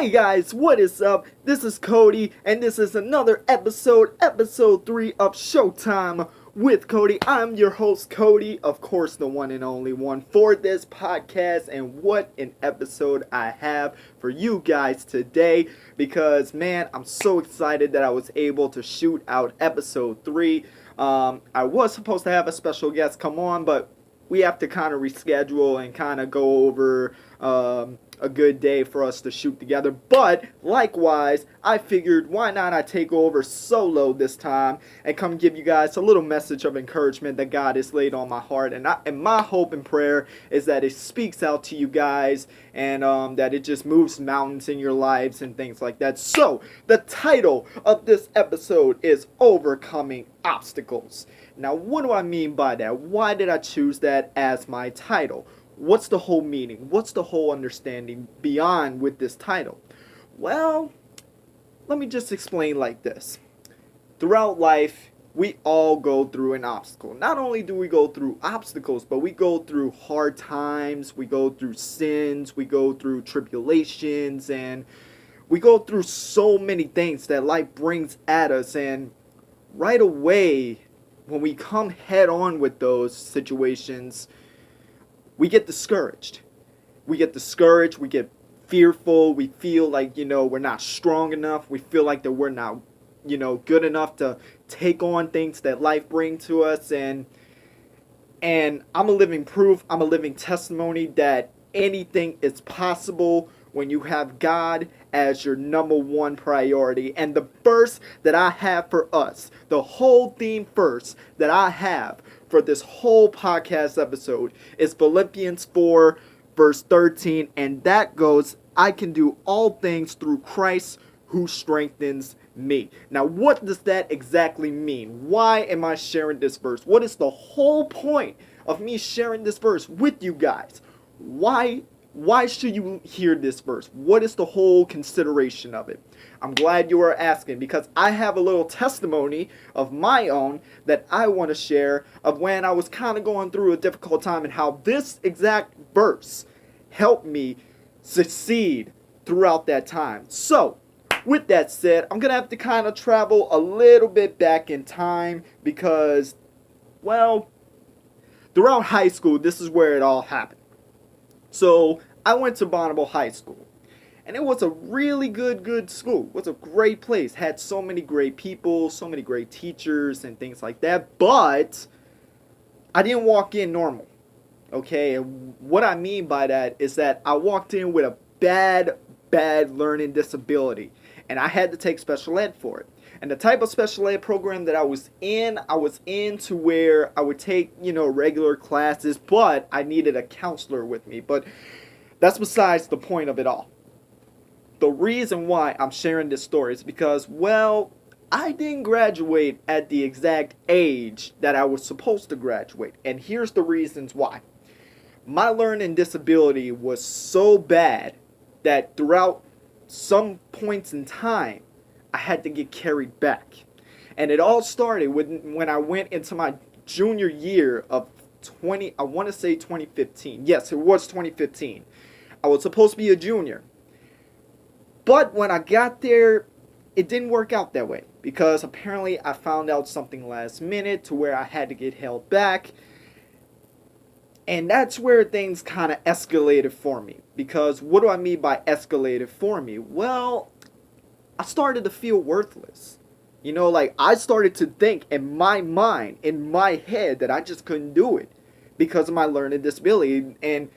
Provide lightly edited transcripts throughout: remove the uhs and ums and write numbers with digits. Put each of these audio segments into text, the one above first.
Hey guys, what is up? This is Cody, and this is another episode 3 of Showtime with Cody. I'm your host, Cody, of course, the one and only one for this podcast. And what an episode I have for you guys today, because man, I'm so excited that I was able to shoot out episode 3. I was supposed to have a special guest come on, but we have to kind of reschedule and kind of go over a good day for us to shoot together. But likewise, I figured why not I take over solo this time and come give you guys a little message of encouragement that God has laid on my heart. And my hope and prayer is that it speaks out to you guys, and that it just moves mountains in your lives and things like that. So the title of this episode is Overcoming Obstacles. Now, what do I mean by that? Why did I choose that as my title? What's the whole meaning? What's the whole understanding beyond with this title? Well, let me just explain like this. Throughout life, we all go through an obstacle. Not only do we go through obstacles, but we go through hard times, we go through sins, we go through tribulations, and we go through so many things that life brings at us. And right away, when we come head on with those situations, we get discouraged. We get fearful. We feel like, we're not strong enough. We feel like that we're not, good enough to take on things that life brings to us. And I'm a living proof. I'm a living testimony that anything is possible when you have God as your number one priority. And the verse that I have for us, the whole theme verse that I have for this whole podcast episode is Philippians 4 verse 13, and that goes, I can do all things through Christ who strengthens me. Now, what does that exactly mean? Why am I sharing this verse? What is the whole point of me sharing this verse with you guys? Why should you hear this verse? What is the whole consideration of it? I'm glad you are asking, because I have a little testimony of my own that I want to share of when I was kind of going through a difficult time and how this exact verse helped me succeed throughout that time. So, with that said, I'm going to have to kind of travel a little bit back in time because, well, throughout high school, this is where it all happened. So, I went to Bonneville High School. And it was a really good school. It was a great place. Had so many great people, so many great teachers and things like that. But I didn't walk in normal. Okay? And what I mean by that is that I walked in with a bad learning disability. And I had to take special ed for it. And the type of special ed program that I was in to where I would take, regular classes, but I needed a counselor with me. But that's besides the point of it all. The reason why I'm sharing this story is because, well, I didn't graduate at the exact age that I was supposed to graduate. And here's the reasons why. My learning disability was so bad that throughout some points in time, I had to get carried back. And it all started when I went into my junior year of 2015. Yes, it was 2015. I was supposed to be a junior. But when I got there, it didn't work out that way. Because apparently I found out something last minute to where I had to get held back. And that's where things kind of escalated for me. Because what do I mean by escalated for me? Well, I started to feel worthless. I started to think in my mind, in my head, that I just couldn't do it because of my learning disability. And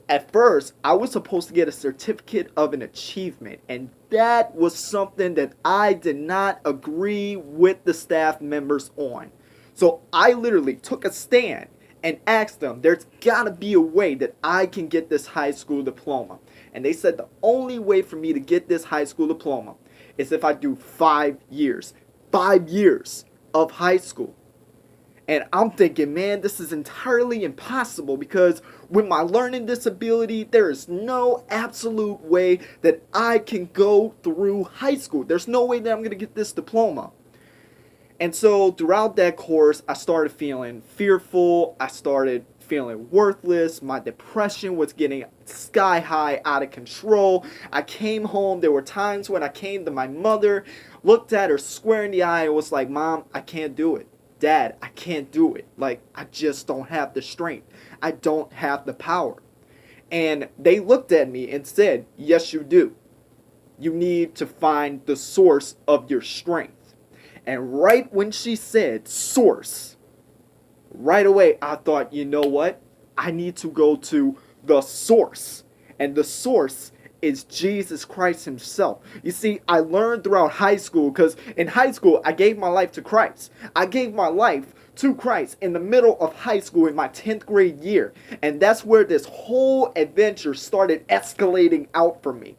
at first, I was supposed to get a certificate of an achievement, and that was something that I did not agree with the staff members on. So I literally took a stand and asked them, there's got to be a way that I can get this high school diploma. And they said the only way for me to get this high school diploma is if I do 5 years. 5 years of high school. And I'm thinking, man, this is entirely impossible because with my learning disability, there is no absolute way that I can go through high school. There's no way that I'm going to get this diploma. And so throughout that course, I started feeling fearful. I started feeling worthless. My depression was getting sky high, out of control. I came home. There were times when I came to my mother, looked at her square in the eye, and was like, Mom, I can't do it. Dad, I can't do it. Like, I just don't have the strength. I don't have the power. And they looked at me and said, yes, you do. You need to find the source of your strength. And right when she said source, right away I thought, you know what? I need to go to the source. And the source is Jesus Christ himself. You see, I learned throughout high school, because in high school I gave my life to Christ. I gave my life to Christ in the middle of high school in my 10th grade year. And that's where this whole adventure started escalating out for me.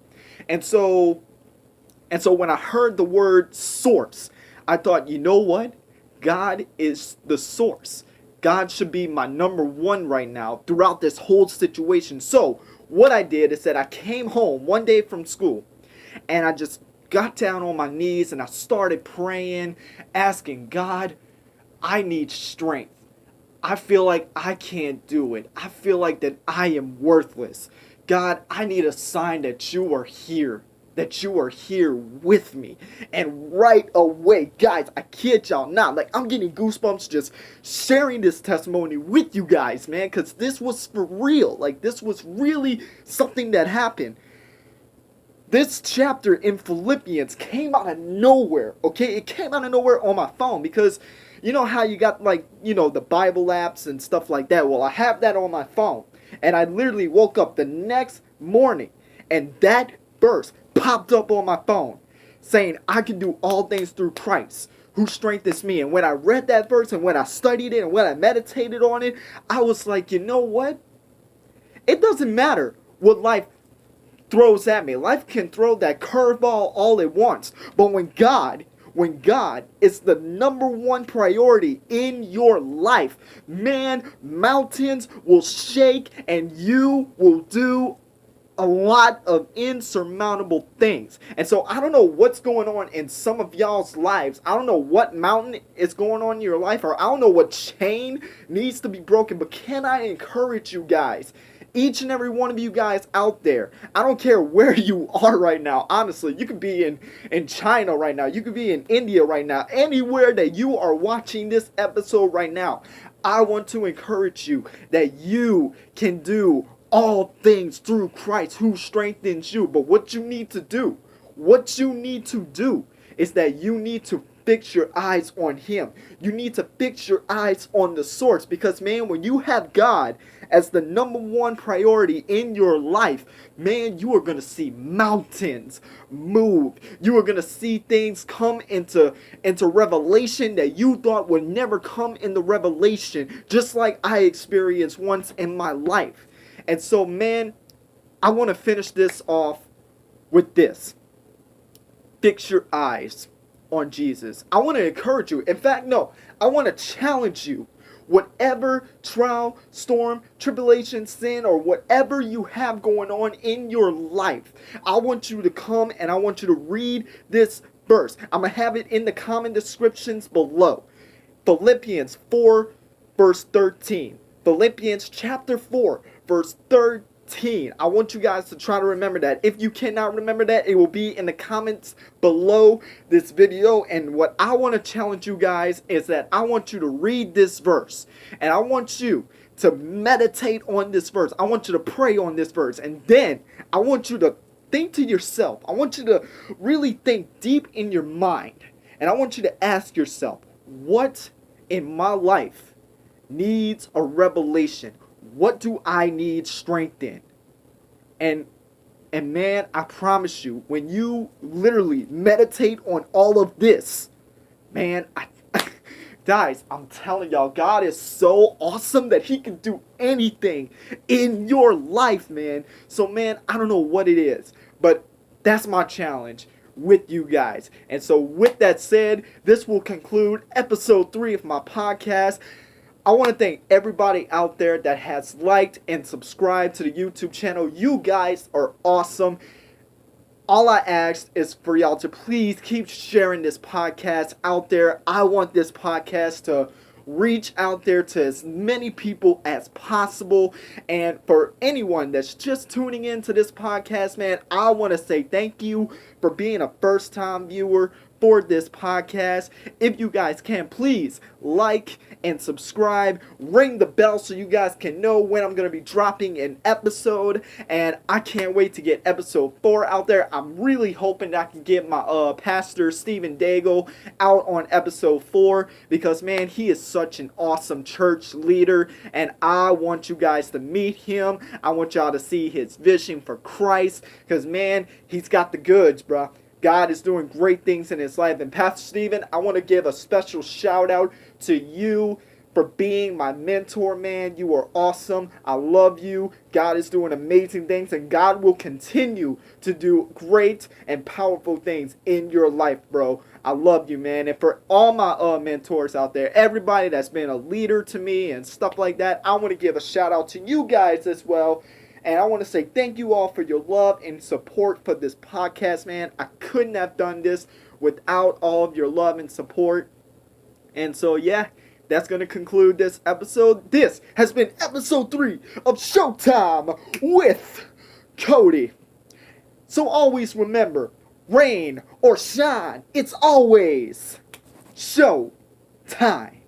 And so when I heard the word source, I thought, you know what? God is the source. God should be my number one right now throughout this whole situation. So what I did is that I came home one day from school and I just got down on my knees and I started praying, asking God, I need strength. I feel like I can't do it. I feel like that I am worthless. God, I need a sign that you are here. That you are here with me. And right away, guys, I kid y'all not, like, I'm getting goosebumps just sharing this testimony with you guys, man, because this was for real. Like, this was really something that happened. This chapter in Philippians came out of nowhere, okay? It came out of nowhere on my phone because you know how you got, like, you know, the Bible apps and stuff like that? Well, I have that on my phone. And I literally woke up the next morning and that verse popped up on my phone saying, I can do all things through Christ who strengthens me. And when I read that verse and when I studied it and when I meditated on it, I was like, you know what? It doesn't matter what life throws at me. Life can throw that curveball all it wants. But when God is the number one priority in your life, man, mountains will shake and you will do a lot of insurmountable things. And so I don't know what's going on in some of y'all's lives. I don't know what mountain is going on in your life, or I don't know what chain needs to be broken, but can I encourage you guys? Each and every one of you guys out there, I don't care where you are right now, honestly. You could be in China right now. You could be in India right now. Anywhere that you are watching this episode right now, I want to encourage you that you can do all things through Christ who strengthens you. But what you need to do is that you need to fix your eyes on him. You need to fix your eyes on the source, because man, when you have God as the number one priority in your life, man, you are going to see mountains move. You are going to see things come into revelation that you thought would never come into revelation, just like I experienced once in my life. And so, man, I want to finish this off with this. Fix your eyes on Jesus. I want to encourage you. In fact, no, I want to challenge you. Whatever trial, storm, tribulation, sin, or whatever you have going on in your life, I want you to come and I want you to read this verse. I'm going to have it in the comment descriptions below. Philippians 4, verse 13. Philippians chapter 4, verse 13. I want you guys to try to remember that. If you cannot remember that, it will be in the comments below this video. And what I want to challenge you guys is that I want you to read this verse. And I want you to meditate on this verse. I want you to pray on this verse. And then I want you to think to yourself. I want you to really think deep in your mind. And I want you to ask yourself, what in my life needs a revelation? What do I need strength in? And man, I promise you, when you literally meditate on all of this, man, guys, I'm telling y'all, God is so awesome that he can do anything in your life, man. So, man, I don't know what it is, but that's my challenge with you guys. And so with that said, this will conclude episode 3 of my podcast. I want to thank everybody out there that has liked and subscribed to the YouTube channel. You guys are awesome. All I ask is for y'all to please keep sharing this podcast out there. I want this podcast to reach out there to as many people as possible. And for anyone that's just tuning into this podcast, man, I want to say thank you for being a first-time viewer for this podcast. If you guys can, please like and subscribe, ring the bell so you guys can know when I'm going to be dropping an episode. And I can't wait to get episode 4 out there. I'm really hoping that I can get my pastor Stephen Daigle out on episode 4, because man, he is such an awesome church leader, and I want you guys to meet him. I want y'all to see his vision for Christ, because man, he's got the goods, bro. God is doing great things in his life. And Pastor Stephen, I want to give a special shout out to you for being my mentor, man. You are awesome. I love you. God is doing amazing things, and God will continue to do great and powerful things in your life, bro. I love you, man. And for all my mentors out there, everybody that's been a leader to me and stuff like that, I want to give a shout out to you guys as well. And I want to say thank you all for your love and support for this podcast, man. I couldn't have done this without all of your love and support. And so, yeah, that's going to conclude this episode. This has been episode 3 of Showtime with Cody. So always remember, rain or shine, it's always Showtime.